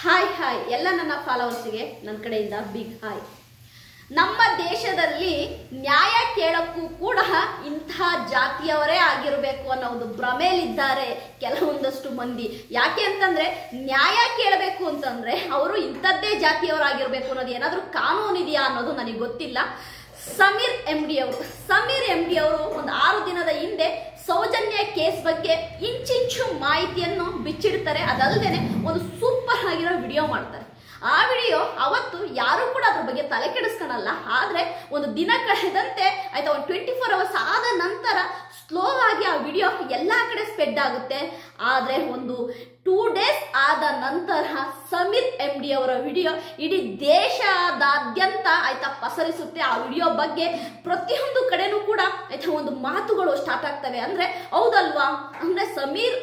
Hi hi ಎಲ್ಲ ನನ್ನ ಫಾಲೋವರ್ಸ್ಗೆ ನನ್ನ ಕಡೆಯಿಂದ ಬಿಗ್ ಹಾಯ್. ನಮ್ಮ ದೇಶದಲ್ಲಿ ನ್ಯಾಯ ಕೇಳಕ್ಕೂ ಕೂಡ ಇಂತಹ ಜಾತಿಯವರೇ ಆಗಿರಬೇಕು ಅನ್ನೋ ಒಂದು ಭ್ರಮೆಯಲ್ಲಿದ್ದಾರೆ ಕೆಲವೊಂದಷ್ಟು ಮಂದಿ. ಯಾಕೆ ಅಂತಂದ್ರೆ ನ್ಯಾಯ ಕೇಳಬೇಕು ಅಂತಂದ್ರೆ ಅವರು ಇಂಥದ್ದೇ ಜಾತಿಯವರಾಗಿರ್ಬೇಕು ಅನ್ನೋದು ಏನಾದರೂ ಕಾನೂನು ಇದೆಯಾ ಅನ್ನೋದು ನನಗೆ ಗೊತ್ತಿಲ್ಲ. ಸಮೀರ್ ಎಂಡಿ ಅವರು ಒಂದು 6 ದಿನದ ಹಿಂದೆ ಸೌಜನ್ಯ ಕೇಸ್ ಬಗ್ಗೆ ಇಂಚಿಂಚು ಮಾಹಿತಿಯನ್ನು ಬಿಚ್ಚಿಡ್ತಾರೆ. ಅದಲ್ಲದೆ ಒಂದು ಸೂಪರ್ ಆಗಿರೋ ವಿಡಿಯೋ ಮಾಡ್ತಾರೆ. ಆ ವಿಡಿಯೋ ಅವತ್ತು ಯಾರು ಕೂಡ ಅದ್ರ ಬಗ್ಗೆ ತಲೆ ಕೆಡಿಸ್ಕೊಳಲ್ಲ. ಆದ್ರೆ ಒಂದು ದಿನ ಕಳೆದಂತೆ ಆಯ್ತಾ, ಒಂದು 24 ಅವರ್ಸ್ ಆದ ನಂತರ ಸ್ಲೋ ಆಗಿ ಆ ವಿಡಿಯೋ ಎಲ್ಲಾ ಕಡೆ ಸ್ಪ್ರೆಡ್ ಆಗುತ್ತೆ. ಆದ್ರೆ ಒಂದು 2 ಡೇಸ್ ಆದ ನಂತರ ಸಮೀರ್ ಎಂಡಿ ಅವರ ವಿಡಿಯೋ ಇಡೀ ದೇಶದಾದ್ಯಂತ ಆಯ್ತಾ ಪಸರಿಸುತ್ತೆ. ಆ ವಿಡಿಯೋ ಬಗ್ಗೆ ಪ್ರತಿಯೊಂದು ಕಡೆನೂ ಕೂಡ ಆಯ್ತಾ ಒಂದು ಮಾತುಗಳು ಸ್ಟಾರ್ಟ್ ಆಗ್ತವೆ. ಅಂದ್ರೆ ಹೌದಲ್ವಾ, ಅಂದ್ರೆ ಸಮೀರ್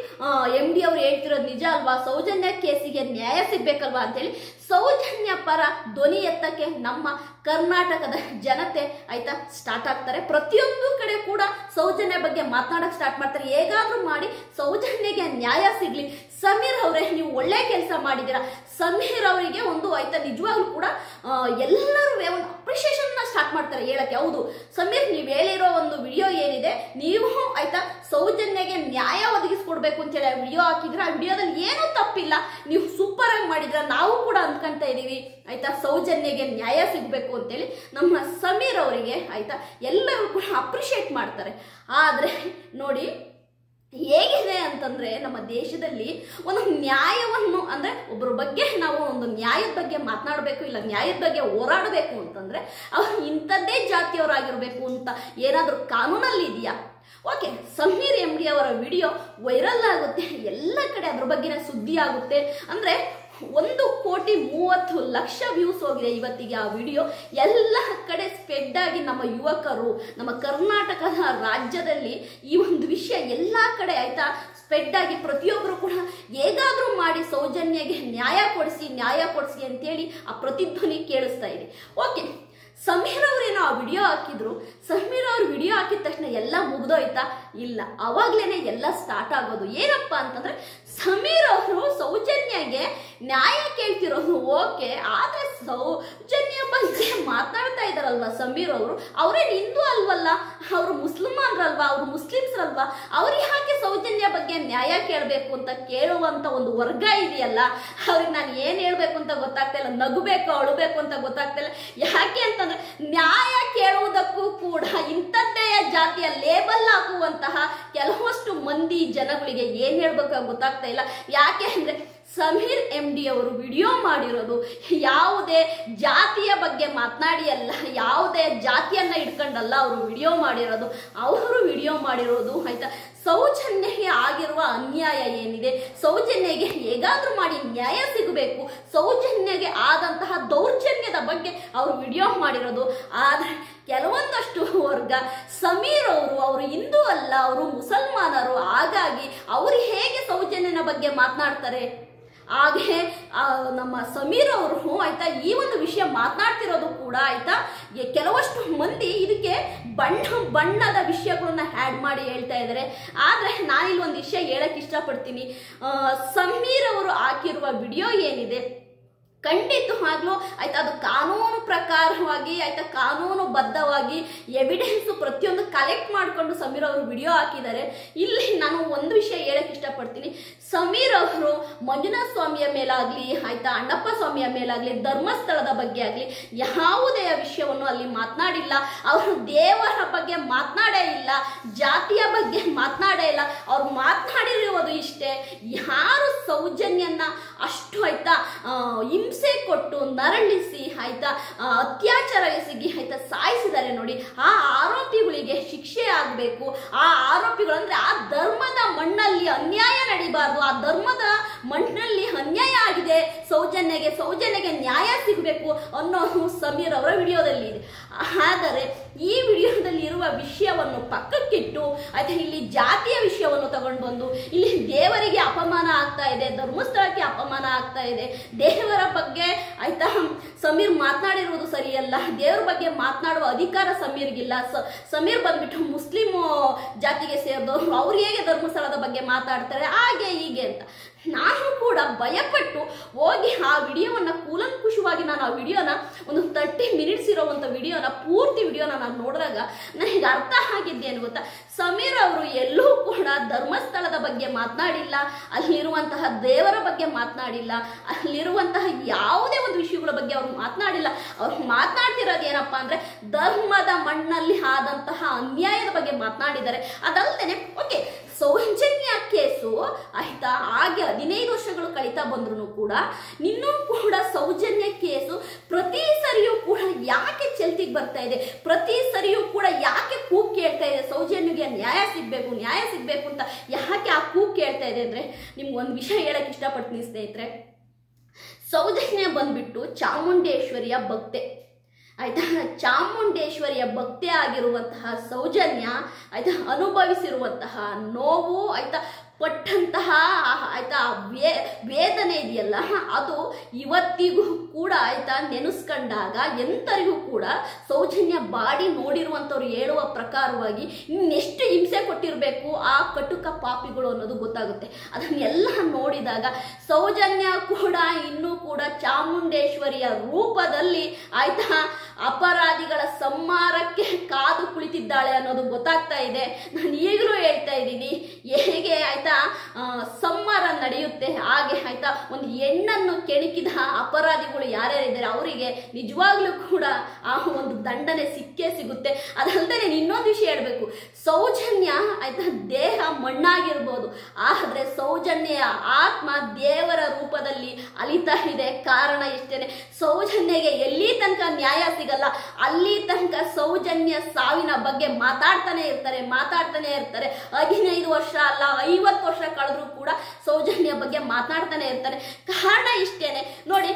ಎಂಡಿ ಅವರು ಹೇಳ್ತಿರೋದು ನಿಜ ಅಲ್ವಾ, ಸೌಜನ್ಯ ಕೇಸಿಗೆ ನ್ಯಾಯ ಸಿಗ್ಬೇಕಲ್ವಾ ಅಂತೇಳಿ ಸೌಜನ್ಯ ಪರ ಧ್ವನಿ ಎತ್ತಕ್ಕೆ ನಮ್ಮ ಕರ್ನಾಟಕದ ಜನತೆ ಆಯ್ತಾ ಸ್ಟಾರ್ಟ್ ಆಗ್ತಾರೆ. ಪ್ರತಿಯೊಂದು ಕಡೆ ಕೂಡ ಸೌಜನ್ಯ ಬಗ್ಗೆ ಮಾತನಾಡಕ್ ಸ್ಟಾರ್ಟ್ ಮಾಡ್ತಾರೆ. ಹೇಗಾದ್ರೂ ಮಾಡಿ ಸೌಜನ್ಯಗೆ ನ್ಯಾಯ ಸಿಗ್ಲಿ. ಸಮೀರ್ ಅವರೇ, ನೀವು ಒಳ್ಳೆ ಕೆಲಸ ಮಾಡಿದ್ದೀರಾ. ಸಮೀರ್ ಅವರಿಗೆ ಒಂದು ಆಯ್ತಾ ನಿಜವಾಗ್ಲೂ ಕೂಡ ಎಲ್ಲರೂ ಒಂದು ಅಪ್ರಿಷಿಯೇಷನ್ ಸ್ಟಾರ್ಟ್ ಮಾಡ್ತಾರೆ ಹೇಳಕ್ಕೆ. ಹೌದು ಸಮೀರ್, ನೀವು ಹೇಳಿರೋ ಒಂದು ವಿಡಿಯೋ ಏನಿದೆ, ನೀವು ಆಯ್ತಾ ಸೌಜನ್ಯಗೆ ನ್ಯಾಯ ಒದಗಿಸ್ಕೊಡ್ಬೇಕು ಅಂತ ಹೇಳಿ ವಿಡಿಯೋ ಹಾಕಿದ್ರೆ ಆ ವಿಡಿಯೋದಲ್ಲಿ ಏನೂ ತಪ್ಪಿಲ್ಲ, ನೀವು ಸೂಪರ್ ಆಗಿ ಮಾಡಿದ್ರ. ನಾವು ಕೂಡ ಅಂದ್ಕೊಂತ ಇದೀವಿ ಆಯ್ತಾ ಸೌಜನ್ಯಗೆ ನ್ಯಾಯ ಸಿಗ್ಬೇಕು ಅಂತೇಳಿ. ನಮ್ಮ ಸಮೀರ್ ಅವರಿಗೆ ಆಯ್ತಾ ಎಲ್ಲರೂ ಕೂಡ ಅಪ್ರಿಷಿಯೇಟ್ ಮಾಡ್ತಾರೆ. ಆದ್ರೆ ನೋಡಿ ಹೇಗಿದೆ ಅಂತಂದ್ರೆ ನಮ್ಮ ದೇಶದಲ್ಲಿ ಒಂದು ನ್ಯಾಯವನ್ನು ಅಂದ್ರೆ ಒಬ್ಬರ ಬಗ್ಗೆ ನಾವು ಒಂದು ನ್ಯಾಯದ ಬಗ್ಗೆ ಮಾತನಾಡಬೇಕು, ಇಲ್ಲ ನ್ಯಾಯದ ಬಗ್ಗೆ ಹೋರಾಡಬೇಕು ಅಂತಂದ್ರೆ ಅವ್ರು ಇಂಥದ್ದೇ ಜಾತಿಯವರಾಗಿರ್ಬೇಕು ಅಂತ ಏನಾದರೂ ಕಾನೂನಲ್ಲಿ ಇದೆಯಾ? ಓಕೆ, ಸಮೀರ್ ಎಂಡಿ ಅವರ ವಿಡಿಯೋ ವೈರಲ್ ಆಗುತ್ತೆ, ಎಲ್ಲ ಕಡೆ ಅದ್ರ ಬಗ್ಗೆನೇ ಸುದ್ದಿ ಆಗುತ್ತೆ. ಅಂದ್ರೆ 1,30,00,000 ವ್ಯೂಸ್ ಹೋಗಿದೆ ಇವತ್ತಿಗೆ ಆ ವಿಡಿಯೋ. ಎಲ್ಲ ಕಡೆ ಸ್ಪ್ರೆಡ್ ಆಗಿ ನಮ್ಮ ಯುವಕರು, ನಮ್ಮ ಕರ್ನಾಟಕದ ರಾಜ್ಯದಲ್ಲಿ ಈ ಒಂದು ವಿಷಯ ಎಲ್ಲ ಕಡೆ ಆಯ್ತಾ ಸ್ಪ್ರೆಡ್ ಆಗಿ ಪ್ರತಿಯೊಬ್ಬರು ಕೂಡ ಹೇಗಾದ್ರೂ ಮಾಡಿ ಸೌಜನ್ಯಗೆ ನ್ಯಾಯ ಕೊಡಿಸಿ ಅಂತೇಳಿ ಆ ಪ್ರತಿಧ್ವನಿ ಕೇಳಿಸ್ತಾ ಇದೆ. ಓಕೆ, ಸಮೀರ್ ಅವರೇನೋ ಆ ವಿಡಿಯೋ ಹಾಕಿದ್ರು. ಸಮೀರ್ ಅವ್ರ ವಿಡಿಯೋ ಹಾಕಿದ ತಕ್ಷಣ ಎಲ್ಲ ಮುಗ್ದೋಯ್ತಾ? ಇಲ್ಲ, ಅವಾಗ್ಲೇನೆ ಎಲ್ಲ ಸ್ಟಾರ್ಟ್ ಆಗೋದು. ಏನಪ್ಪಾ ಅಂತಂದ್ರೆ ಸಮೀರ್ ಅವರು ಸೌಜನ್ಯಗೆ ನ್ಯಾಯ ಕೇಳ್ತಿರೋದು ಓಕೆ, ಆದ್ರೆ ಸೌಜನ್ಯ ಬಗ್ಗೆ ಮಾತನಾಡ್ತಾ ಇದಾರಲ್ವಾ ಸಮೀರ್ ಅವರು, ಅವ್ರೇನು ಹಿಂದೂ ಅಲ್ವಲ್ಲ, ಅವರು ಮುಸ್ಲಿಮಾನ್ರಲ್ವಾ, ಅವರು ಮುಸ್ಲಿಮ್ಸ್ರಲ್ವಾ, ಅವ್ರಿಗೆ ಯಾಕೆ ಸೌಜನ್ಯ ಬಗ್ಗೆ ನ್ಯಾಯ ಕೇಳಬೇಕು ಅಂತ ಕೇಳುವಂತ ಒಂದು ವರ್ಗ ಇದೆಯಲ್ಲ, ಅವ್ರಿಗೆ ನಾನು ಏನ್ ಹೇಳ್ಬೇಕು ಅಂತ ಗೊತ್ತಾಗ್ತಾ ಇಲ್ಲ, ನಗಬೇಕು ಅಳಬೇಕು ಅಂತ ಗೊತ್ತಾಗ್ತಾ ಇಲ್ಲ. ಯಾಕೆ ಅಂತಂದ್ರೆ ನ್ಯಾಯ ಕೇಳುವುದಕ್ಕೂ ಕೂಡ ಇಂಥದ್ದೇ ಜಾತಿಯ ಲೇಬಲ್ ಹಾಕುವಂತಹ ಕೆಲವಷ್ಟು ಮಂದಿ ಜನಗಳಿಗೆ ಏನ್ ಹೇಳ್ಬೇಕು ಗೊತ್ತಾಗ್ತಾ ಇಲ್ಲ. ಯಾಕೆ ಅಂದ್ರೆ ಸಮೀರ್ ಎಂಡಿ ಅವರು ವಿಡಿಯೋ ಮಾಡಿರೋದು ಯಾವುದೇ ಜಾತಿಯ ಬಗ್ಗೆ ಮಾತನಾಡಿ ಅಲ್ಲ, ಯಾವುದೇ ಜಾತಿಯನ್ನ ಇಟ್ಕೊಂಡಲ್ಲ ಅವರು ವಿಡಿಯೋ ಮಾಡಿರೋದು. ಅವರು ವಿಡಿಯೋ ಮಾಡಿರೋದು ಆಯ್ತಾ ಸೌಜನ್ಯಗೆ ಆಗಿರುವ ಅನ್ಯಾಯ ಏನಿದೆ, ಸೌಜನ್ಯಗೆ ಹೇಗಾದ್ರೂ ಮಾಡಿ ನ್ಯಾಯ ಸಿಗಬೇಕು, ಸೌಜನ್ಯಗೆ ಆದಂತಹ ದೌರ್ಜನ್ಯದ ಬಗ್ಗೆ ಅವರು ವಿಡಿಯೋ ಮಾಡಿರೋದು. ಆದ್ರೆ ಕೆಲವೊಂದಷ್ಟು ವರ್ಗ ಸಮೀರ್ ಅವರು ಹಿಂದೂ ಅಲ್ಲ, ಅವರು ಮುಸಲ್ಮಾನರು, ಹಾಗಾಗಿ ಅವರು ಹೇಗೆ ಸೌಜನ್ಯನ ಬಗ್ಗೆ ಮಾತನಾಡ್ತಾರೆ? ಹಾಗೆ ನಮ್ಮ ಸಮೀರ್ ಅವರು ಆಯ್ತಾ ಈ ಒಂದು ವಿಷಯ ಮಾತನಾಡ್ತಿರೋದು ಕೂಡ ಆಯ್ತಾ ಕೆಲವಷ್ಟು ಮಂದಿ ಇದಕ್ಕೆ ಬಣ್ಣದ ವಿಷಯಗಳನ್ನ ಆ್ಯಡ್ ಮಾಡಿ ಹೇಳ್ತಾ ಇದ್ದಾರೆ. ಆದ್ರೆ ನಾನಿಲ್ಲಿ ಒಂದು ವಿಷಯ ಹೇಳಕ್ ಇಷ್ಟಪಡ್ತೀನಿ. ಸಮೀರ್ ಅವರು ಹಾಕಿರುವ ವಿಡಿಯೋ ಏನಿದೆ ಖಂಡಿತವಾಗ್ಲೂ ಆಯ್ತಾ ಅದು ಕಾನೂನು ಪ್ರಕಾರವಾಗಿ ಆಯ್ತಾ ಕಾನೂನು ಬದ್ಧವಾಗಿ ಎವಿಡೆನ್ಸ್ ಪ್ರತಿಯೊಂದು ಕಲೆಕ್ಟ್ ಮಾಡಿಕೊಂಡು ಸಮೀರ್ ಅವರು ವಿಡಿಯೋ ಹಾಕಿದ್ದಾರೆ. ಇಲ್ಲಿ ನಾನು ಒಂದು ವಿಷಯ ಹೇಳಕ್ ಇಷ್ಟಪಡ್ತೀನಿ. ಸಮೀರ್ ಅವರು ಮಂಜುನಾಥ ಸ್ವಾಮಿಯ ಮೇಲಾಗ್ಲಿ ಆಯ್ತಾ ಅಣ್ಣಪ್ಪ ಸ್ವಾಮಿಯ ಮೇಲಾಗ್ಲಿ ಧರ್ಮಸ್ಥಳದ ಬಗ್ಗೆ ಆಗ್ಲಿ ಯಾವುದೇ ವಿಷಯವನ್ನು ಅಲ್ಲಿ ಮಾತನಾಡಿಲ್ಲ. ಅವರು ದೇವರ ಬಗ್ಗೆ ಮಾತನಾಡೇ ಇಲ್ಲ, ಜಾತಿಯ ಬಗ್ಗೆ ಮಾತನಾಡೇ ಇಲ್ಲ. ಅವ್ರು ಮಾತನಾಡಿರುವುದು ಇಷ್ಟೇ, ಯಾರು ಸೌಜನ್ಯನ ಅಷ್ಟು ಆಯ್ತಾ ಹಿಂಸೆ ಕೊಟ್ಟು ನರಳಿಸಿ ಆಯ್ತಾ ಅತ್ಯಾಚಾರ ಎಸಗಿ ಆಯ್ತಾ ಸಾಯಿಸಿದ್ದಾರೆ ನೋಡಿ, ಆ ಆರೋಪಿಗಳಿಗೆ ಶಿಕ್ಷೆ ಆಗಬೇಕು. ಆ ಆರೋಪಿಗಳು ಅಂದ್ರೆ ಆ ಧರ್ಮದ ಮಣ್ಣಲ್ಲಿ ಅನ್ಯಾಯ ನಡೀಬಾರ್ದು, ಆ ಧರ್ಮದ ಮಣ್ಣಲ್ಲಿ ಅನ್ಯಾಯ ಆಗಿದೆ, ಸೌಜನ್ಯಗೆ ನ್ಯಾಯ ಸಿಗಬೇಕು ಅನ್ನೋದು ಸಮೀರ್ ಅವರ ವಿಡಿಯೋದಲ್ಲಿ ಇದೆ. ಆದರೆ ಈ ವಿಡಿಯೋದಲ್ಲಿ ಇರುವ ವಿಷಯವನ್ನು ಪಕ್ಕಕ್ಕಿಟ್ಟು ಆಯ್ತಾ ಇಲ್ಲಿ ಜಾತಿಯ ವಿಷಯವನ್ನು ತಗೊಂಡು ಬಂದು ಇಲ್ಲಿ ದೇವರಿಗೆ ಅಪಮಾನ ಆಗ್ತಾ ಇದೆ, ಧರ್ಮಸ್ಥಳಕ್ಕೆ ಅಪಮಾನ ಆಗ್ತಾ ಇದೆ. ದೇವರ ಬಗ್ಗೆ ಆಯ್ತಾ ಸಮೀರ್ ಮಾತನಾಡಿರುವುದು ಸರಿಯಲ್ಲ, ದೇವರ ಬಗ್ಗೆ ಮಾತನಾಡುವ ಅಧಿಕಾರ ಸಮೀರ್ಗಿಲ್ಲ. ಸಮೀರ್ ಬಂದ್ಬಿಟ್ಟು ಮುಸ್ಲಿಂ ಜಾತಿಗೆ ಸೇರಿದವರು, ಅವ್ರು ಹೇಗೆ ಧರ್ಮಸ್ಥಳದ ಬಗ್ಗೆ ಮಾತಾಡ್ತಾರೆ ಹಾಗೆ ಹೀಗೆ ಅಂತ. ನಾನು ಕೂಡ ಭಯಪಟ್ಟು ಹೋಗಿ ಆ ವಿಡಿಯೋವನ್ನ ಕೂಲಂಕುಷವಾಗಿ ನಾನು ಆ ವಿಡಿಯೋನ ಒಂದು 30 ಮಿನಿಟ್ಸ್ ಇರೋವಂಥ ವಿಡಿಯೋನ ಪೂರ್ತಿ ವಿಡಿಯೋನ ನಾನು ನೋಡಿದಾಗ ನನಗೆ ಅರ್ಥ ಆಗಿದ್ದೇನು ಗೊತ್ತಾ, ಸಮೀರ್ ಅವರು ಎಲ್ಲೂ ಕೂಡ ಧರ್ಮಸ್ಥಳದ ಬಗ್ಗೆ ಮಾತನಾಡಿಲ್ಲ, ಅಲ್ಲಿರುವಂತಹ ದೇವರ ಬಗ್ಗೆ ಮಾತನಾಡಿಲ್ಲ, ಅಲ್ಲಿರುವಂತಹ ಯಾವುದೇ ಒಂದು ವಿಷಯಗಳ ಬಗ್ಗೆ ಅವ್ರು ಮಾತನಾಡಿಲ್ಲ. ಅವ್ರು ಮಾತನಾಡ್ತಿರೋದು ಏನಪ್ಪಾ ಅಂದ್ರೆ ಧರ್ಮದ ಮಣ್ಣಲ್ಲಿ ಆದಂತಹ ಅನ್ಯಾಯದ ಬಗ್ಗೆ ಮಾತನಾಡಿದ್ದಾರೆ. ಅದಲ್ಲದೆ ಓಕೆ, ಸೌಜನ್ಯ ಕೇಸು ಆಯ್ತಾ, ಹಾಗೆ 15 ವರ್ಷಗಳು ಕಳೀತಾ ಬಂದ್ರು ಕೂಡ ಇನ್ನೂ ಕೂಡ ಸೌಜನ್ಯ ಕೇಸು ಪ್ರತಿ ಸರಿಯೂ ಕೂಡ ಯಾಕೆ ಚೆಲ್ತಿಗೆ ಬರ್ತಾ ಇದೆ, ಪ್ರತಿ ಸರಿಯೂ ಕೂಡ ಯಾಕೆ ಕೂಗ್ ಕೇಳ್ತಾ ಇದೆ, ಸೌಜನ್ಯಗೆ ನ್ಯಾಯ ಸಿಗ್ಬೇಕು ಅಂತ ಯಾಕೆ ಆ ಕೂಗ್ ಕೇಳ್ತಾ ಇದೆ ಅಂದ್ರೆ, ನಿಮ್ಗೆ ಒಂದು ವಿಷಯ ಹೇಳಕ್ ಇಷ್ಟಪಡ್ತೀನಿ ಸ್ನೇಹಿತರೆ. ಸೌಜನ್ಯ ಬಂದ್ಬಿಟ್ಟು ಚಾಮುಂಡೇಶ್ವರಿಯ ಭಕ್ತೆ ಆಯ್ತಾ. ಚಾಮುಂಡೇಶ್ವರಿಯ ಭಕ್ತಿ ಆಗಿರುವಂತಹ ಸೌಜನ್ಯ ಆಯ್ತಾ ಅನುಭವಿಸಿರುವಂತಹ ನೋವು ಆಯ್ತಾ, ಪಟ್ಟಂತಹ ಆಯ್ತಾ ವೇದನೆ ಇದೆಯಲ್ಲ, ಅದು ಇವತ್ತಿಗೂ ಕೂಡ ಆಯ್ತಾ ನೆನೆಸ್ಕೊಂಡಾಗ ಎಂತರಿಗೂ ಕೂಡ ಸೌಜನ್ಯ ಬಾಡಿ ನೋಡಿರುವಂಥವ್ರು ಹೇಳುವ ಪ್ರಕಾರವಾಗಿ ಇನ್ನೆಷ್ಟು ಹಿಂಸೆ ಕೊಟ್ಟಿರಬೇಕು ಆ ಕಟುಕ ಪಾಪಿಗಳು ಅನ್ನೋದು ಗೊತ್ತಾಗುತ್ತೆ. ಅದನ್ನೆಲ್ಲ ನೋಡಿದಾಗ ಸೌಜನ್ಯ ಕೂಡ ಇನ್ನೂ ಕೂಡ ಚಾಮುಂಡೇಶ್ವರಿಯ ರೂಪದಲ್ಲಿ ಆಯ್ತಾ ಅಪರಾಧಿಗಳ ಸಂಹಾರಕ್ಕೆ ಕಾದು ಕುಳಿತಿದ್ದಾಳೆ ಅನ್ನೋದು ಗೊತ್ತಾಗ್ತಾ ಇದೆ. ನಾನು ಈಗಲೂ ಹೇಳ್ತಾ ಇದ್ದೀನಿ, ಹೇಗೆ ಆಯ್ತಾ ಸಂಹಾರ ನಡೆಯುತ್ತೆ ಹಾಗೆ ಆಯ್ತಾ ಒಂದು ಹೆಣ್ಣನ್ನು ಕೆಣಕಿದ ಅಪರಾಧಿಗಳು ಯಾರ್ಯಾರಿದ್ದಾರೆ ಅವರಿಗೆ ನಿಜವಾಗ್ಲೂ ಕೂಡ ಆ ಒಂದು ದಂಡನೆ ಸಿಕ್ಕೇ ಸಿಗುತ್ತೆ. ಅದಲ್ಲದೆ ಇನ್ನೊಂದು ವಿಷಯ ಹೇಳ್ಬೇಕು, ಸೌಜನ್ಯ ಆಯ್ತಾ ದೇಹ ಮಣ್ಣಾಗಿರ್ಬೋದು, ಆದ್ರೆ ಸೌಜನ್ಯ ಆತ್ಮ ದೇವರ ರೂಪದಲ್ಲಿ ಅಲಿತಾ ಇದೆ. ಕಾರಣ ಇಷ್ಟೇನೆ, ಸೌಜನ್ಯಗೆ ಎಲ್ಲಿ ತನಕ ನ್ಯಾಯ ಸಿಗಲ್ಲ ಅಲ್ಲಿ ತನಕ ಸೌಜನ್ಯ ಸಾವಿನ ಬಗ್ಗೆ ಮಾತಾಡ್ತಾನೆ ಇರ್ತಾರೆ. 15 ವರ್ಷ ಅಲ್ಲ 50 ವರ್ಷ ಕಳೆದ್ರೂ ಕೂಡ ಸೌಜನ್ಯ ಬಗ್ಗೆ ಮಾತನಾಡ್ತಾನೆ ಇರ್ತಾರೆ. ಕಾರಣ ಇಷ್ಟೇನೆ ನೋಡಿ,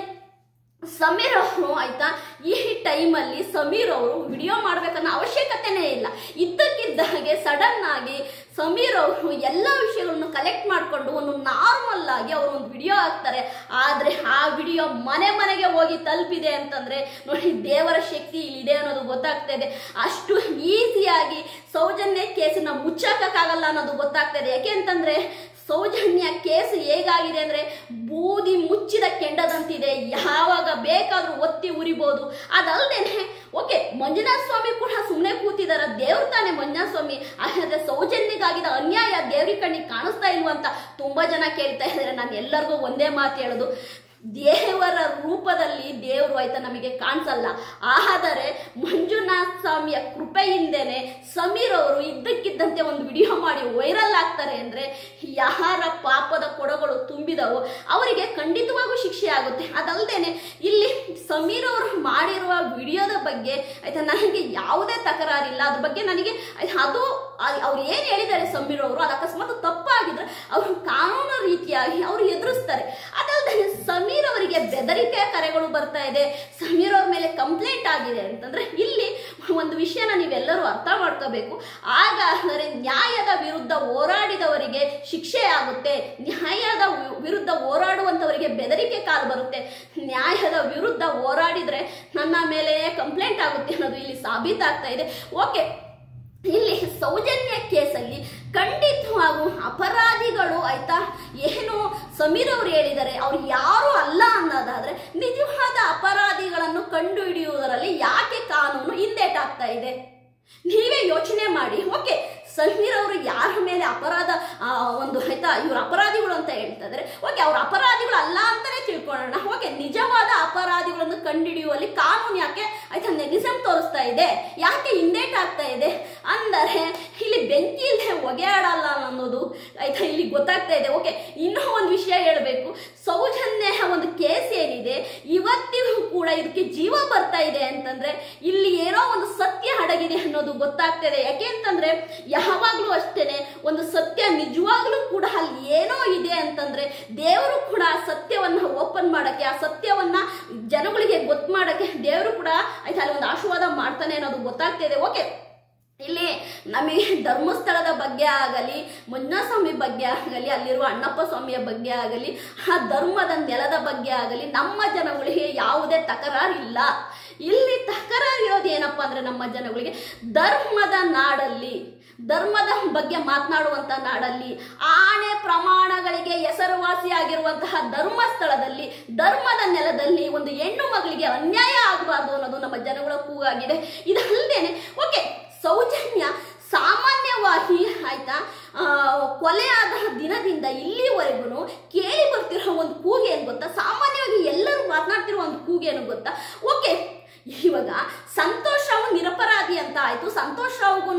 ಸಮೀರ್ ಅವರು ಆಯ್ತಾ ಈ ಟೈಮಲ್ಲಿ ಸಮೀರ್ ಅವರು ವಿಡಿಯೋ ಮಾಡ್ಬೇಕನ್ನೋ ಅವಶ್ಯಕತೆನೇ ಇಲ್ಲ. ಇದ್ದಕ್ಕಿದ್ದಾಗೆ ಸಡನ್ ಆಗಿ ಸಮೀರ್ ಅವರು ಎಲ್ಲ ವಿಷಯಗಳನ್ನು ಕಲೆಕ್ಟ್ ಮಾಡಿಕೊಂಡು ಒಂದು ನಾರ್ಮಲ್ ಆಗಿ ಅವರು ಒಂದು ವಿಡಿಯೋ ಹಾಕ್ತಾರೆ. ಆದರೆ ಆ ವಿಡಿಯೋ ಮನೆಗೆ ಹೋಗಿ ತಲುಪಿದೆ ಅಂತಂದ್ರೆ ನೋಡಿ, ದೇವರ ಶಕ್ತಿ ಇಲ್ಲಿದೆ ಅನ್ನೋದು ಗೊತ್ತಾಗ್ತಾ ಇದೆ. ಅಷ್ಟು ಈಸಿಯಾಗಿ ಸೌಜನ್ಯ ಕೇಸನ್ನ ಮುಚ್ಚಕ್ಕಾಗಲ್ಲ ಅನ್ನೋದು ಗೊತ್ತಾಗ್ತಾ ಇದೆ. ಯಾಕೆ ಅಂತಂದ್ರೆ ಸೌಜನ್ಯ ಕೇಸ್ ಹೇಗಾಗಿದೆ ಅಂದ್ರೆ ಬೂದಿ ಮುಚ್ಚಿದ ಕೆಂಡದಂತಿದೆ, ಯಾವಾಗ ಬೇಕಾದ್ರೂ ಒತ್ತಿ ಉರಿಬಹುದು. ಅದಲ್ದೇನೆ ಓಕೆ, ಮಂಜುನಾಥ ಸ್ವಾಮಿ ಕೂಡ ಸುಮ್ಮನೆ ಕೂತಿದಾರ, ದೇವ್ರು ತಾನೆ ಮಂಜುನಾಥ ಸ್ವಾಮಿ. ಹಾಗಾದ್ರೆ ಸೌಜನ್ಯಗಾಗಿದ ಅನ್ಯಾಯ ದೇವ್ರಿಗೆ ಕಣ್ಣಿಗೆ ಕಾಣಿಸ್ತಾ ಇಲ್ವ ಅಂತ ತುಂಬಾ ಜನ ಕೇಳ್ತಾ ಇದ್ದಾರೆ. ನಾನು ಎಲ್ಲರಿಗೂ ಒಂದೇ ಮಾತು ಹೇಳೋದು, ದೇವರ ರೂಪದಲ್ಲಿ ದೇವರು ಆಯ್ತಾ ನಮಗೆ ಕಾಣಿಸಲ್ಲ. ಆದರೆ ಮಂಜುನಾಥ ಸ್ವಾಮಿಯ ಕೃಪೆಯಿಂದೇನೆ ಸಮೀರ್ ಅವರು ಇದ್ದಕ್ಕಿದ್ದಂತೆ ಒಂದು ವಿಡಿಯೋ ಮಾಡಿ ವೈರಲ್ ಆಗ್ತಾರೆ ಅಂದ್ರೆ ಯಾರ ಪಾಪದ ಕೊಡಗಳು ತುಂಬಿದವೋ ಅವರಿಗೆ ಖಂಡಿತವಾಗೂ ಶಿಕ್ಷೆ ಆಗುತ್ತೆ. ಅದಲ್ಲದೇನೆ ಇಲ್ಲಿ ಸಮೀರ್ ಅವರು ಮಾಡಿರುವ ವಿಡಿಯೋದ ಬಗ್ಗೆ ಆಯ್ತಾ ನನಗೆ ಯಾವುದೇ ತಕರಾರಿಲ್ಲ. ಅದ್ರ ಬಗ್ಗೆ ನನಗೆ ಅದು ಅವ್ರು ಏನ್ ಹೇಳಿದ್ದಾರೆ ಸಮೀರ್ ಅವರು, ಅದು ಅಕಸ್ಮಾತ್ ತಪ್ಪಾಗಿದ್ರೆ ಅವರು ಕಾನೂನು ರೀತಿಯಾಗಿ ಅವರು ಎದುರಿಸ್ತಾರೆ. ಅದಲ್ಲದೆ ಸಮೀರ್ ಅವರಿಗೆ ಬೆದರಿಕೆಯ ಕರೆಗಳು ಬರ್ತಾ ಇದೆ, ಸಮೀರ್ ಅವ್ರ ಮೇಲೆ ಕಂಪ್ಲೇಂಟ್ ಆಗಿದೆ ಅಂತಂದ್ರೆ ಇಲ್ಲಿ ಒಂದು ವಿಷಯನ ನೀವೆಲ್ಲರೂ ಅರ್ಥ ಮಾಡ್ಕೋಬೇಕು. ಹಾಗಾದರೆ ನ್ಯಾಯದ ವಿರುದ್ಧ ಹೋರಾಡಿದವರಿಗೆ ಶಿಕ್ಷೆ ಆಗುತ್ತೆ, ನ್ಯಾಯದ ವಿರುದ್ಧ ಹೋರಾಡುವಂತವರಿಗೆ ಬೆದರಿಕೆ ಕಾಲು ಬರುತ್ತೆ. ನ್ಯಾಯದ ವಿರುದ್ಧ ಹೋರಾಡಿದ್ರೆ ನನ್ನ ಮೇಲೆ ಕಂಪ್ಲೇಂಟ್ ಆಗುತ್ತೆ ಅನ್ನೋದು ಇಲ್ಲಿ ಸಾಬೀತಾಗ್ತಾ ಇದೆ. ಓಕೆ, ಇಲ್ಲಿ ಸೌಜನ್ಯ ಕೇಸಲ್ಲಿ ಖಂಡಿತವಾಗೂ ಅಪರಾಧಿಗಳು ಆಯ್ತಾ ಏನು ಸಮೀರ್ ಅವರು ಹೇಳಿದ್ದಾರೆ ಅವ್ರು ಯಾರು ಅಲ್ಲ ಅನ್ನೋದಾದ್ರೆ ನಿಜವಾದ ಅಪರಾಧಿಗಳನ್ನು ಕಂಡು ಹಿಡಿಯುವುದರಲ್ಲಿ ಯಾಕೆ ಕಾನೂನು ಹಿಂದೇಟಾಗ್ತಾ ಇದೆ ನೀವೇ ಯೋಚನೆ ಮಾಡಿ. ಓಕೆ, ಸಮೀರ್ ಅವರು ಯಾರ ಮೇಲೆ ಅಪರಾಧ ಒಂದು ಆಯ್ತಾ ಇವ್ರು ಅಪರಾಧಿಗಳು ಅಂತ ಹೇಳ್ತಾ ಇದ್ದಾರೆ. ಓಕೆ, ಅವ್ರ ಅಪರಾಧಿಗಳು ಅಲ್ಲ ಅಂತಾನೆ ತಿಳ್ಕೊಳ್ಳೋಣ. ಓಕೆ, ನಿಜವಾದ ಅಪರಾಧಿಗಳನ್ನು ಕಂಡುಹಿಡಿಯುವಲ್ಲಿ ಕಾನೂನು ಯಾಕೆ ಆಯ್ತಾ ನೆಗೆಸಮ್ ತೋರಿಸ್ತಾ ಇದೆ, ಯಾಕೆ ಹಿಂದೇಟ್ ಆಗ್ತಾ ಇದೆ ಅಂದರೆ ಇಲ್ಲಿ ಬೆಂಕಿ ಇಲ್ಲದೆ ಹೊಗೆ ಆಡಲ್ಲ ಅನ್ನೋದು ಆಯ್ತಾ ಇಲ್ಲಿ ಗೊತ್ತಾಗ್ತಾ ಇದೆ. ಓಕೆ, ಇನ್ನೂ ಒಂದು ವಿಷಯ ಹೇಳಬೇಕು, ಸೌಜನ್ಯ ಒಂದು ಕೇಸ್ ಏನಿದೆ ಇವತ್ತಿಗೂ ಕೂಡ ಇದಕ್ಕೆ ಜೀವ ಬರ್ತಾ ಇದೆ ಅಂತಂದ್ರೆ ಇಲ್ಲಿ ಏನೋ ಒಂದು ಸತ್ಯ ಅಡಗಿದೆ ಅನ್ನೋದು ಗೊತ್ತಾಗ್ತಾ ಇದೆ. ಯಾಕೆ ಅಂತಂದ್ರೆ ಯಾವಾಗ್ಲೂ ಅಷ್ಟೇನೆ ಒಂದು ಸತ್ಯ ನಿಜವಾಗ್ಲೂ ಕೂಡ ಅಲ್ಲಿ ಏನೋ ಇದೆ ಅಂತಂದ್ರೆ ದೇವರು ಕೂಡ ಸತ್ಯವನ್ನ ಓಪನ್ ಮಾಡಕ್ಕೆ, ಆ ಸತ್ಯವನ್ನ ಜನಗಳಿಗೆ ಗೊತ್ತು ಮಾಡಕ್ಕೆ ದೇವರು ಕೂಡ ಆಯ್ತಾ ಅಲ್ಲಿ ಒಂದು ಆಶೀರ್ವಾದ ಮಾಡ್ತಾನೆ ಅನ್ನೋದು ಗೊತ್ತಾಗ್ತಾ ಇದೆ. ಓಕೆ, ಇಲ್ಲಿ ನಮಗೆ ಧರ್ಮಸ್ಥಳದ ಬಗ್ಗೆ ಆಗಲಿ, ಮಂಜುನಾಥ ಸ್ವಾಮಿ ಬಗ್ಗೆ ಆಗಲಿ, ಅಲ್ಲಿರುವ ಅಣ್ಣಪ್ಪ ಸ್ವಾಮಿಯ ಬಗ್ಗೆ ಆಗಲಿ, ಆ ಧರ್ಮದ ನೆಲದ ಬಗ್ಗೆ ಆಗಲಿ ನಮ್ಮ ಜನಗಳಿಗೆ ಯಾವುದೇ ತಕರಾರಿಲ್ಲ. ಇಲ್ಲಿ ತಕರಾರಿರೋದು ಏನಪ್ಪಾ ಅಂದ್ರೆ ನಮ್ಮ ಜನಗಳಿಗೆ ಧರ್ಮದ ನಾಡಲ್ಲಿ ಧರ್ಮದ ಬಗ್ಗೆ ಮಾತನಾಡುವಂತ ನಾಡಲ್ಲಿ, ಆಣೆ ಪ್ರಮಾಣಗಳಿಗೆ ಹೆಸರುವಾಸಿಯಾಗಿರುವಂತಹ ಧರ್ಮಸ್ಥಳದಲ್ಲಿ, ಧರ್ಮದ ನೆಲದಲ್ಲಿ ಒಂದು ಹೆಣ್ಣು ಮಗಳಿಗೆ ಅನ್ಯಾಯ ಆಗಬಾರ್ದು ಅನ್ನೋದು ನಮ್ಮ ಜನಗಳ ಕೂಗಾಗಿದೆ. ಇದಲ್ಲದೇನೆ ಓಕೆ, ಸೌಜನ್ಯ ಸಾಮಾನ್ಯವಾಗಿ ಆಯ್ತಾ ಕೊಲೆಯಾದ ದಿನದಿಂದ ಇಲ್ಲಿವರೆಗೂ ಕೇಳಿ ಬರ್ತಿರೋ ಒಂದು ಕೂಗೇನು ಗೊತ್ತಾ? ಸಾಮಾನ್ಯವಾಗಿ ಎಲ್ಲರೂ ಮಾತನಾಡ್ತಿರೋ ಒಂದು ಕೂಗೇನು ಗೊತ್ತಾ? ಓಕೆ, ಇವಾಗ ಸಂತೋಷ್ ರಾವ್ ನಿರಪರಾಧಿ ಅಂತ ಆಯ್ತು. ಸಂತೋಷ್ ರಾವ್ಗೂ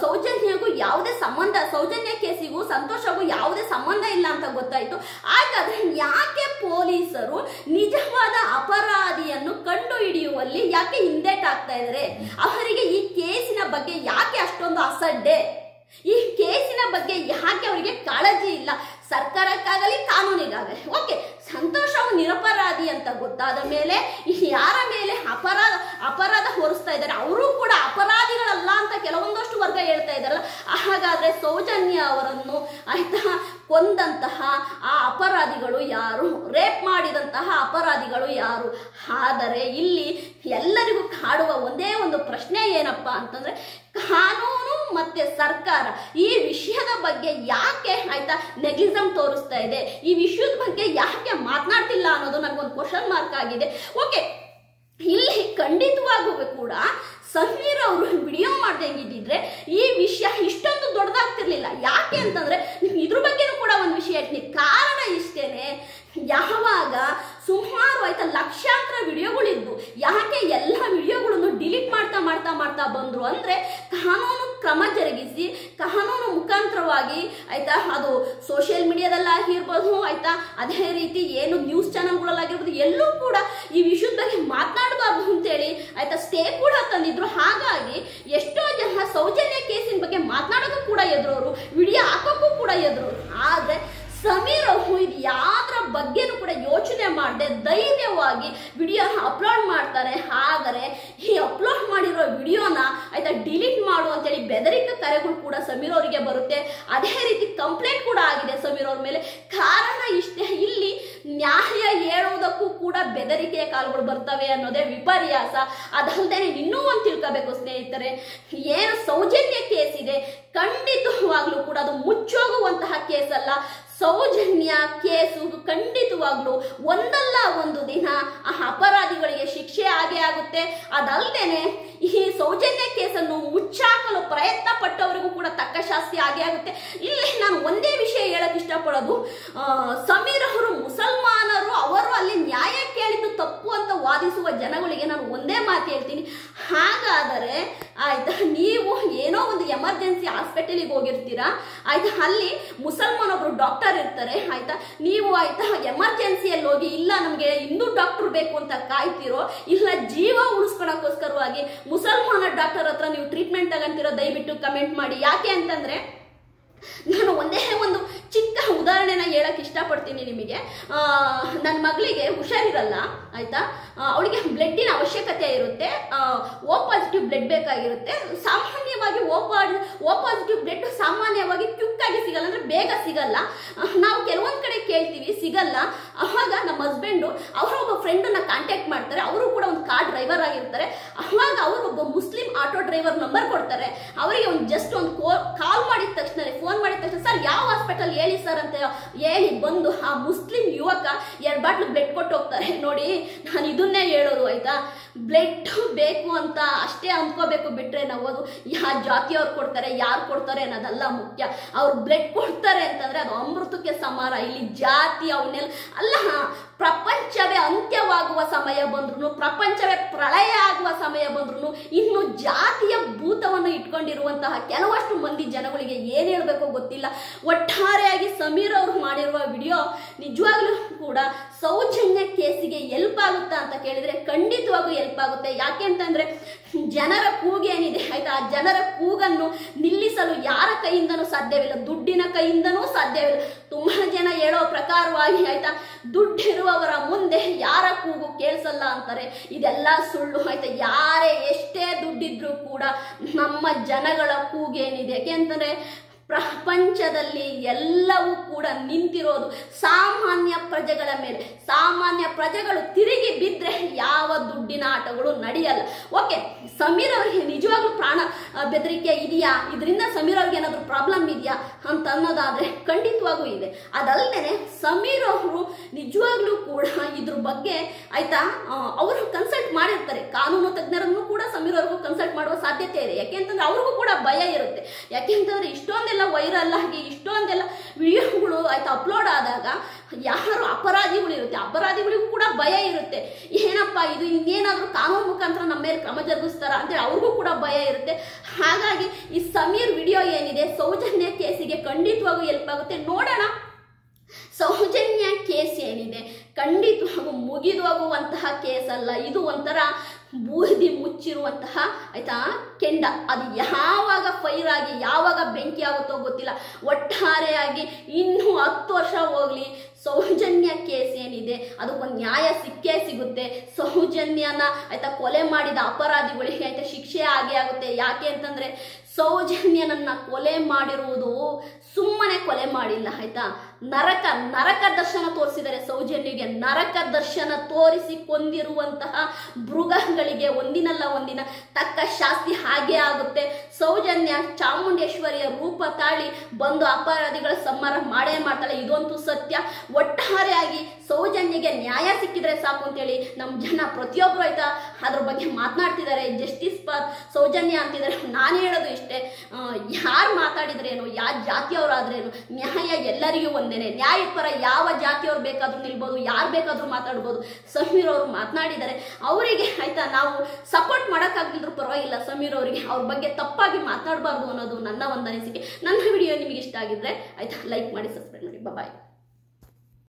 ಸೌಜನ್ಯಗೂ ಯಾವುದೇ ಸಂಬಂಧ, ಸೌಜನ್ಯ ಕೇಸಿಗೂ ಸಂತೋಷ್ ರಾವ್ಗೂ ಯಾವುದೇ ಸಂಬಂಧ ಇಲ್ಲ ಅಂತ ಗೊತ್ತಾಯ್ತು. ಹಾಗಾದ್ರೆ ಯಾಕೆ ಪೊಲೀಸರು ನಿಜವಾದ ಅಪರಾಧಿಯನ್ನು ಕಂಡು ಹಿಡಿಯುವಲ್ಲಿ ಯಾಕೆ ಹಿಂದೇಟಾಗ್ತಾ ಇದ್ದಾರೆ? ಅವರಿಗೆ ಈ ಕೇಸಿನ ಬಗ್ಗೆ ಯಾಕೆ ಅಷ್ಟೊಂದು ಅಸಡ್ಡೆ? ಈ ಕೇಸಿನ ಬಗ್ಗೆ ಯಾಕೆ ಅವರಿಗೆ ಕಾಳಜಿ ಇಲ್ಲ? ಸರ್ಕಾರಕ್ಕಾಗಲಿ ಕಾನೂನಿಗಾಗಲಿ. ಓಕೆ, ಸಂತೋಷ್ ರಾವ್ ನಿರಪರಾಧಿ ಅಂತ ಗೊತ್ತಾದ ಮೇಲೆ ಯಾರ ಮೇಲೆ ಅಪರಾಧ ಹೊರಿಸ್ತಾ ಇದ್ದಾರೆ? ಅವರು ಕೂಡ ಅಪರಾಧಿಗಳಲ್ಲ ಅಂತ ಕೆಲವೊಂದಷ್ಟು ವರ್ಗ ಹೇಳ್ತಾ ಇದ್ದಾರಲ್ಲ. ಹಾಗಾದ್ರೆ ಸೌಜನ್ಯ ಅವರನ್ನು ಆಯ್ತಾ ಕೊಂದಂತಹ ಆ ಅಪರಾಧಿಗಳು ಯಾರು? ರೇಪ್ ಮಾಡಿದಂತಹ ಅಪರಾಧಿಗಳು ಯಾರು? ಆದರೆ ಇಲ್ಲಿ ಎಲ್ಲರಿಗೂ ಕಾಡುವ ಒಂದೇ ಒಂದು ಪ್ರಶ್ನೆ ಏನಪ್ಪಾ ಅಂತಂದ್ರೆ, ಕಾನೂನು ಮತ್ತೆ ಸರ್ಕಾರ ಈ ವಿಷಯದ ಬಗ್ಗೆ ಯಾಕೆ ಆಯ್ತಾ ನೆಗ್ಲಿಜಮ್ ತೋರಿಸ್ತಾ ಇದೆ? ಈ ವಿಷಯದ ಬಗ್ಗೆ ಯಾಕೆ ಮಾತನಾಡ್ತಿಲ್ಲ ಅನ್ನೋದು ನನಗೊಂದು ಕ್ವಶನ್ ಮಾರ್ಕ್ ಆಗಿದೆ. ಓಕೆ, ಇಲ್ಲಿ ಖಂಡಿತವಾಗೂ ಕೂಡ ಸಮೀರ್ ಅವರು ವಿಡಿಯೋ ಮಾಡ್ದಂಗಿದ್ದಿದ್ರೆ ಈ ವಿಷಯ ಇಷ್ಟೊಂದು ದೊಡ್ಡದಾಗ್ತಿರ್ಲಿಲ್ಲ. ಯಾಕೆ ಅಂತಂದ್ರೆ ಇದ್ರ ಬಗ್ಗೆನೂ ಕೂಡ ಒಂದು ವಿಷಯ ಹೇಳ್ತೀನಿ. ಕಾರಣ ಇಷ್ಟೇನೆ, ಯಾವಾಗ ಸುಮಾರು ಆಯ್ತಾ ಲಕ್ಷಾಂತರ ವಿಡಿಯೋಗಳಿದ್ದು ಯಾಕೆ ಎಲ್ಲ ವಿಡಿಯೋಗಳನ್ನು ಡಿಲೀಟ್ ಮಾಡ್ತಾ ಬಂದ್ರು ಅಂದ್ರೆ, ಕಾನೂನು ಕ್ರಮ ಜರುಗಿಸಿ ಕಾನೂನು ಮುಖಾಂತರವಾಗಿ ಆಯ್ತಾ ಅದು ಸೋಷಿಯಲ್ ಮೀಡಿಯಾದಲ್ಲಾಗಿರ್ಬೋದು ಆಯ್ತಾ, ಅದೇ ರೀತಿ ಏನು ನ್ಯೂಸ್ ಚಾನೆಲ್ಗಳಲ್ಲಾಗಿರ್ಬೋದು, ಎಲ್ಲೂ ಕೂಡ ಈ ವಿಷಯದ ಬಗ್ಗೆ ಮಾತನಾಡಬಾರ್ದು ಅಂತೇಳಿ ಆಯ್ತಾ ಸ್ಟೇ ಕೂಡ ತಂದಿದ್ರು. ಹಾಗಾಗಿ ಎಷ್ಟೋ ಜನ ಸೌಜನ್ಯ ಕೇಸಿನ ಬಗ್ಗೆ ಮಾತನಾಡೋದು ಕೂಡ ಎದುರೋರು, ವಿಡಿಯೋ ಹಾಕೋಕ್ಕೂ ಕೂಡ ಎದುರೋರು. ಆದ್ರೆ ಸಮೀರ್ ಅವರು ಇದು ಯಾವ್ದ್ರ ಬಗ್ಗೆನೂ ಕೂಡ ಯೋಚನೆ ಮಾಡದೆ ಧೈರ್ಯವಾಗಿ ವಿಡಿಯೋನ ಅಪ್ಲೋಡ್ ಮಾಡ್ತಾರೆ. ಆದರೆ ಈ ಅಪ್ಲೋಡ್ ಮಾಡಿರೋ ವಿಡಿಯೋನ ಆಯ್ತಾ ಡಿಲೀಟ್ ಮಾಡು ಅಂತೇಳಿ ಬೆದರಿಕೆ ಕರೆಗಳು ಕೂಡ ಸಮೀರ್ ಅವರಿಗೆ ಬರುತ್ತೆ. ಅದೇ ರೀತಿ ಕಂಪ್ಲೇಂಟ್ ಕೂಡ ಆಗಿದೆ ಸಮೀರ್ ಅವ್ರ ಮೇಲೆ. ಕಾರಣ ಇಷ್ಟೇ, ಇಲ್ಲಿ ನ್ಯಾಯ ಹೇಳುವುದಕ್ಕೂ ಕೂಡ ಬೆದರಿಕೆಯ ಕಾಲುಗಳು ಬರ್ತವೆ ಅನ್ನೋದೇ ವಿಪರ್ಯಾಸ. ಅದಲ್ಲದೆ ಇನ್ನೂ ಒಂದು ತಿಳ್ಕೋಬೇಕು ಸ್ನೇಹಿತರೆ, ಏನು ಸೌಜನ್ಯ ಕೇಸ್ ಇದೆ ಖಂಡಿತವಾಗ್ಲೂ ಕೂಡ ಅದು ಮುಚ್ಚೋಗುವಂತಹ ಕೇಸ್ ಅಲ್ಲ. ಸೌಜನ್ಯ ಕೇಸು ಖಂಡಿತವಾಗ್ಲೂ ಒಂದಲ್ಲ ಒಂದು ದಿನ ಆ ಅಪರಾಧಿಗಳಿಗೆ ಶಿಕ್ಷೆ ಆಗೇ ಆಗುತ್ತೆ. ಅದಲ್ಲದೇನೆ ಈ ಸೌಜನ್ಯ ಕೇಸನ್ನು ಮುಚ್ಚಾಕಲು ಪ್ರಯತ್ನ ಪಟ್ಟವರಿಗೂ ಕೂಡ ತಕ್ಕ ಶಾಸ್ತಿ ಆಗೇ ಆಗುತ್ತೆ. ಇಲ್ಲಿ ನಾನು ಒಂದೇ ವಿಷಯ ಹೇಳಕ್ ಇಷ್ಟಪಡೋದು, ಸಮೀರ್ ಅವರು ಮುಸಲ್ಮಾನರು, ಅವರು ಅಲ್ಲಿ ನ್ಯಾಯ ಕೇಳಿದ್ದು ತಪ್ಪು ಅಂತ ವಾದಿಸುವ ಜನಗಳಿಗೆ ನಾನು ಒಂದೇ ಮಾತು ಹೇಳ್ತೀನಿ. ಹಾಗಾದರೆ ಆಯ್ತಾ, ನೀವು ಏನೋ ಒಂದು ಎಮರ್ಜೆನ್ಸಿ ಹಾಸ್ಪಿಟಲಿಗೆ ಹೋಗಿರ್ತೀರಾ ಆಯ್ತಾ, ಅಲ್ಲಿ ಮುಸಲ್ಮಾನ್ ಒಬ್ರು ಡಾಕ್ಟರ್ ಇರ್ತಾರೆ ಆಯ್ತಾ, ನೀವು ಆಯ್ತಾ ಎಮರ್ಜೆನ್ಸಿಯಲ್ಲಿ ಹೋಗಿ ಇಲ್ಲ ನಮ್ಗೆ ಹಿಂದೂ ಡಾಕ್ಟರ್ ಬೇಕು ಅಂತ ಕಾಯ್ತಿರೋ, ಇಲ್ಲ ಜೀವ ಉಳಿಸ್ಕೊಳಕ್ಕೋಸ್ಕರವಾಗಿ ಮುಸಲ್ಮಾನ ಡಾಕ್ಟರ್ ಹತ್ರ ನೀವು ಟ್ರೀಟ್ಮೆಂಟ್ ತಗೊಂತಿರೋ, ದಯವಿಟ್ಟು ಕಮೆಂಟ್ ಮಾಡಿ. ಯಾಕೆ ಅಂತಂದ್ರೆ ನಾನು ಒಂದೇ ಒಂದು ಚಿಕ್ಕ ಉದಾಹರಣೆನ ಹೇಳಕ್ ಇಷ್ಟಪಡ್ತೀನಿ ನಿಮಗೆ. ನನ್ನ ಮಗಳಿಗೆ ಹುಷಾರಿರಲ್ಲ ಆಯ್ತಾ, ಅವಳಿಗೆ ಬ್ಲಡ್ಡಿನ ಅವಶ್ಯಕತೆ ಇರುತ್ತೆ, ಓ ಪಾಸಿಟಿವ್ ಬ್ಲಡ್ ಬೇಕಾಗಿರುತ್ತೆ. ಸಾಮಾನ್ಯವಾಗಿ ಓ ಪಾಸಿಟಿವ್ ಬ್ಲಡ್ ಸಾಮಾನ್ಯವಾಗಿ ಕ್ವಿಕ್ ಆಗಿ ಸಿಗಲ್ಲ, ಅಂದ್ರೆ ಬೇಗ ಸಿಗಲ್ಲ. ನಾವು ಕೆಲವೊಂದ್ ಕಡೆ ಕೇಳ್ತೀವಿ ಸಿಗಲ್ಲ. ಅವಾಗ ನಮ್ಮ ಹಸ್ಬೆಂಡು ಅವರ ಒಬ್ಬ ಫ್ರೆಂಡನ್ನ ಕಾಂಟ್ಯಾಕ್ಟ್ ಮಾಡ್ತಾರೆ, ಅವರು ಕೂಡ ಒಂದು ಕಾರ್ ಡ್ರೈವರ್ ಆಗಿರ್ತಾರೆ. ಅವಾಗ ಅವರು ಒಬ್ಬ ಮುಸ್ಲಿಂ ಆಟೋ ಡ್ರೈವರ್ ನಂಬರ್ ಕೊಡ್ತಾರೆ. ಅವರಿಗೆ ಒಂದು ಜಸ್ಟ್ ಒಂದು ಕಾಲ್ ಮಾಡಿದ ತಕ್ಷಣ, ಫೋನ್ ಮಾಡಿದ ತಕ್ಷಣ, ಸರ್ ಯಾವ ಹಾಸ್ಪಿಟಲ್ ಹೇಳಿ ಸರ್ ಅಂತ ಹೇಳಿ ಬಂದು ಆ ಮುಸ್ಲಿಂ ಯುವಕ 2 ಬಾಟ್ಲು ಬ್ಲಡ್ ಕೊಟ್ಟು ಹೋಗ್ತಾರೆ. ನೋಡಿ, ನಾನು ಇದನ್ನೇ ಹೇಳೋದು ಆಯ್ತಾ, ಬ್ಲಡ್ ಬೇಕು ಅಂತ ಅಷ್ಟೇ ಅನ್ಕೋಬೇಕು, ಬಿಟ್ರೆ ನಾವು ಅದು ಯಾವ ಜಾತಿಯವ್ರು ಕೊಡ್ತಾರೆ ಯಾರು ಕೊಡ್ತಾರೆ ಅನ್ನೋದಲ್ಲ ಮುಖ್ಯ. ಅವ್ರು ಬ್ಲಡ್ ಕೊಡ್ತಾರೆ ಅಂತಂದ್ರೆ ಅದು ಅಮೃತಕ್ಕೆ ಸಮಾನ. ಇಲ್ಲಿ ಜಾತಿ ಅವನ್ನೆಲ್ಲ ಅಲ್ಲ. ಪ್ರಪಂಚವೇ ಅಂತ್ಯವಾಗುವ ಸಮಯ ಬಂದ್ರು, ಪ್ರಪಂಚವೇ ಪ್ರಳಯ ಆಗುವ ಸಮಯ ಬಂದ್ರು, ಇನ್ನು ಜಾತಿಯ ಭೂತವನ್ನು ಇಟ್ಕೊಂಡಿರುವಂತಹ ಕೆಲವಷ್ಟು ಮಂದಿ ಜನಗಳಿಗೆ ಏನ್ ಹೇಳ್ಬೇಕೋ ಗೊತ್ತಿಲ್ಲ. ಒಟ್ಟಾರೆಯಾಗಿ ಸಮೀರ್ ಅವರು ಮಾಡಿರುವ ವಿಡಿಯೋ ನಿಜವಾಗ್ಲೂ ಕೂಡ ಸೌಜನ್ಯ ಕೇಸಿಗೆ ಎಲ್ಪ್ ಆಗುತ್ತಾ ಅಂತ ಕೇಳಿದ್ರೆ ಖಂಡಿತವಾಗೂ ಎಲ್ಪ್ ಆಗುತ್ತೆ. ಯಾಕೆ ಅಂತಂದ್ರೆ ಜನರ ಕೂಗೇನಿದೆ ಆಯ್ತಾ, ಆ ಜನರ ಕೂಗನ್ನು ನಿಲ್ಲಿಸಲು ಯಾರ ಕೈಯಿಂದನೂ ಸಾಧ್ಯವಿಲ್ಲ, ದುಡ್ಡಿನ ಕೈಯಿಂದನೂ ಸಾಧ್ಯವಿಲ್ಲ. ತುಂಬಾ ಜನ ಹೇಳೋ ಪ್ರಕಾರವಾಗಿ ಆಯ್ತಾ, ದುಡ್ಡಿರುವವರ ಮುಂದೆ ಯಾರ ಕೂಗು ಕೇಳಿಸಲ್ಲ ಅಂತಾರೆ. ಇದೆಲ್ಲ ಸುಳ್ಳು ಆಯ್ತಾ. ಯಾರೇ ಎಷ್ಟೇ ದುಡ್ಡಿದ್ರು ಕೂಡ ನಮ್ಮ ಜನಗಳ ಕೂಗೇನಿದೆ, ಯಾಕೆಂತಂದ್ರೆ ಪ್ರಪಂಚದಲ್ಲಿ ಎಲ್ಲವೂ ಕೂಡ ನಿಂತಿರೋದು ಸಾಮಾನ್ಯ ಪ್ರಜೆಗಳ ಮೇಲೆ. ಸಾಮಾನ್ಯ ಪ್ರಜೆಗಳು ತಿರುಗಿ ಬಿದ್ದರೆ ಯಾವ ದುಡ್ಡಿನ ಆಟಗಳು ನಡೆಯಲ್ಲ. ಓಕೆ, ಸಮೀರ್ ಅವರಿಗೆ ನಿಜವಾಗ್ಲೂ ಪ್ರಾಣ ಬೆದರಿಕೆ ಇದೆಯಾ, ಇದರಿಂದ ಸಮೀರ್ ಅವ್ರಿಗೆ ಏನಾದ್ರು ಪ್ರಾಬ್ಲಮ್ ಇದೆಯಾ ಅಂತ ಅನ್ನೋದಾದ್ರೆ ಖಂಡಿತವಾಗೂ ಇದೆ. ಅದಲ್ಲದೆ ಸಮೀರ್ ಅವರು ನಿಜವಾಗ್ಲೂ ಕೂಡ ಇದ್ರ ಬಗ್ಗೆ ಆಯ್ತಾ ಅವರು ಕನ್ಸಲ್ಟ್ ಮಾಡಿರ್ತಾರೆ, ಕಾನೂನು ತಜ್ಞರನ್ನು ಕೂಡ ಸಮೀರ್ ಅವ್ರಿಗೂ ಕನ್ಸಲ್ಟ್ ಮಾಡುವ ಸಾಧ್ಯತೆ ಇದೆ. ಯಾಕೆಂತಂದ್ರೆ ಅವ್ರಿಗೂ ಕೂಡ ಭಯ ಇರುತ್ತೆ. ಯಾಕೆಂತಂದ್ರೆ ಇಷ್ಟೊಂದೆಲ್ಲ ವೈರಲ್ ಆಗಿ ಇಷ್ಟೊಂದೆಲ್ಲ ವಿಡಿಯೋಗಳು ಆಯ್ತಾ ಅಪ್ಲೋಡ್ ಆದಾಗ ಯಾರು ಅಪರಾಧಿಗಳು ಇರುತ್ತೆ, ಅಪರಾಧಿಗಳಿಗೂ ಕೂಡ ಭಯ ಇರುತ್ತೆ. ಏನಪ್ಪ ಇದು ಇನ್ನೇನಾದ್ರೂ ಕಾನೂನು ಮುಖಾಂತರ ನಮ್ಮ ಮೇಲೆ ಕ್ರಮ ಜರುಗಿಸ್ತಾರ ಅಂತೇಳಿ ಅವ್ರಿಗೂ ಕೂಡ ಭಯ ಇರುತ್ತೆ. ಹಾಗಾಗಿ ಈ ಸಮೀರ್ ವಿಡಿಯೋ ಏನಿದೆ ಸೌಜನ್ಯ ಕೇಸಿಗೆ ಖಂಡಿತವಾಗೂ ಹೆಲ್ಪ್ ಆಗುತ್ತೆ. ನೋಡೋಣ. ಸೌಜನ್ಯ ಕೇಸ್ ಏನಿದೆ ಖಂಡಿತವಾಗೂ ಮುಗಿದು ಹೋಗುವಂತಹ ಕೇಸ್ ಅಲ್ಲ. ಇದು ಒಂಥರ ಬೂದಿ ಮುಚ್ಚಿರುವಂತಹ ಆಯ್ತಾ ಕೆಂಡ. ಅದು ಯಾವಾಗ ಫೈರ್ ಆಗಿ ಯಾವಾಗ ಬೆಂಕಿ ಆಗುತ್ತೋ ಗೊತ್ತಿಲ್ಲ. ಒಟ್ಟಾರೆಯಾಗಿ ಇನ್ನೂ 10 ವರ್ಷ ಹೋಗ್ಲಿ ಸೌಜನ್ಯ ಕೇಸ್ ಏನಿದೆ ಅದಕ್ಕೊಂದು ನ್ಯಾಯ ಸಿಕ್ಕೇ ಸಿಗುತ್ತೆ. ಸೌಜನ್ಯನ ಆಯ್ತಾ ಕೊಲೆ ಮಾಡಿದ ಅಪರಾಧಿಗಳಿಗೆ ಆಯ್ತಾ ಶಿಕ್ಷೆ ಆಗೇ ಆಗುತ್ತೆ. ಯಾಕೆ ಅಂತಂದ್ರೆ ಸೌಜನ್ಯನನ್ನ ಕೊಲೆ ಮಾಡಿರುವುದು ಸುಮ್ಮನೆ ಕೊಲೆ ಮಾಡಿಲ್ಲ ಆಯ್ತಾ, ನರಕ ದರ್ಶನ ತೋರಿಸಿದರೆ ಸೌಜನ್ಯಗೆ ನರಕ ದರ್ಶನ ತೋರಿಸಿ ಕೊಂದಿರುವಂತಹ ಮೃಗಗಳಿಗೆ ಒಂದಿನಲ್ಲ ಒಂದಿನ ತಕ್ಕ ಶಾಸ್ತಿ ಹಾಗೆ ಆಗುತ್ತೆ. ಸೌಜನ್ಯ ಚಾಮುಂಡೇಶ್ವರಿಯ ರೂಪ ತಾಳಿ ಬಂದು ಅಪರಾಧಿಗಳ ಸಂಹಾರ ಮಾಡೇ ಮಾಡ್ತಾಳೆ, ಇದಂತೂ ಸತ್ಯ. ಒಟ್ಟಾರೆಯಾಗಿ ಸೌಜನ್ಯಗೆ ನ್ಯಾಯ ಸಿಕ್ಕಿದ್ರೆ ಸಾಕು ಅಂತೇಳಿ ನಮ್ಮ ಜನ ಪ್ರತಿಯೊಬ್ಬರು ಆಯ್ತಾ ಅದ್ರ ಬಗ್ಗೆ ಮಾತನಾಡ್ತಿದ್ದಾರೆ. ಜಸ್ಟಿಸ್ ಫಾರ್ ಸೌಜನ್ಯ ಅಂತಿದ್ದಾರೆ. ನಾನು ಹೇಳೋದು ಇಷ್ಟೇ, ಯಾರು ಮಾತಾಡಿದ್ರೇನು, ಯಾವ ಜಾತಿಯವರಾದ್ರೇನು ನ್ಯಾಯ ಎಲ್ಲರಿಗೂ ಒಂದೇನೆ. ನ್ಯಾಯದ ಪರ ಯಾವ ಜಾತಿಯವ್ರು ಬೇಕಾದ್ರೂ ನಿಲ್ಬೋದು, ಯಾರು ಬೇಕಾದ್ರೂ ಮಾತಾಡ್ಬೋದು. ಸಮೀರ್ ಅವರು ಮಾತನಾಡಿದ್ದಾರೆ, ಅವರಿಗೆ ಆಯ್ತಾ ನಾವು ಸಪೋರ್ಟ್ ಮಾಡೋಕ್ಕಾಗದಿದ್ರು ಪರವಾಗಿಲ್ಲ. ಸಮೀರ್ ಅವರಿಗೆ ಅವ್ರ ಬಗ್ಗೆ ತಪ್ಪಾಗಿ ಮಾತಾಡಬಾರ್ದು ಅನ್ನೋದು ನನ್ನ ಒಂದು ಅನಿಸಿಕೆ. ನನ್ನ ವಿಡಿಯೋ ನಿಮಗೆ ಇಷ್ಟ ಆಗಿದ್ರೆ ಆಯ್ತಾ ಲೈಕ್ ಮಾಡಿ, ಸಬ್ಸ್ಕ್ರೈಬ್ ಮಾಡಿ. ಬಾಯ್.